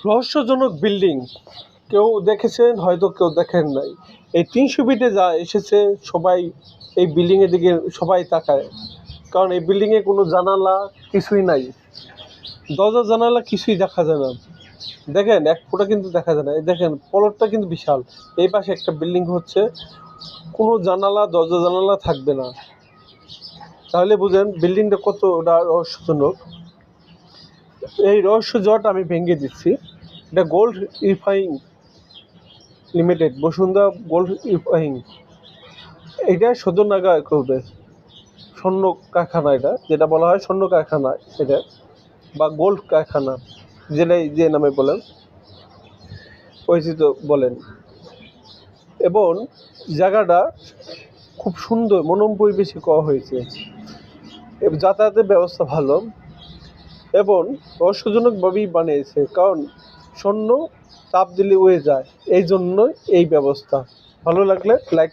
রহস্যজনক বিল্ডিং কেউ দেখেছেন, হয়তো কেউ দেখেন নাই। এই ৩০০ ফিটে যা এসেছে, সবাই এই বিল্ডিংয়ের দিকে সবাই তাকায়, কারণ এই বিল্ডিংয়ে কোনো জানালা কিছুই নাই, দরজা জানালা কিছুই দেখা যায় না। দেখেন এক ফোঁটা কিন্তু দেখা যায় না। এই দেখেন পলটটা কিন্তু বিশাল। এই পাশে একটা বিল্ডিং হচ্ছে, কোনো জানালা দরজা জানালা থাকবে না। তাহলে বুঝেন বিল্ডিংটা কতটা রহস্যজনক। এই রহস্য জট আমি ভেঙে দিচ্ছি। এটা গোল্ড রিফাইং লিমিটেড, বসুন্ধরা গোল্ড রিফাইং, এটা সদরনগর করবে স্বর্ণ কারখানা, এটা যেটা বলা হয় স্বর্ণ কারখানা, এটা বা গোল্ড কারখানা, যেটাই যে নামে বলেন পরিচিত বলেন। এবং জায়গাটা খুব সুন্দর মনোরম পরিবেশে করা হয়েছে, যাতায়াতের ব্যবস্থা ভালো এবং রহস্যজনকভাবেই বানিয়েছে, কারণ স্বর্ণ তাপ দিলে উড়ে যায়, এই জন্যই এই ব্যবস্থা। ভালো লাগলে লাইক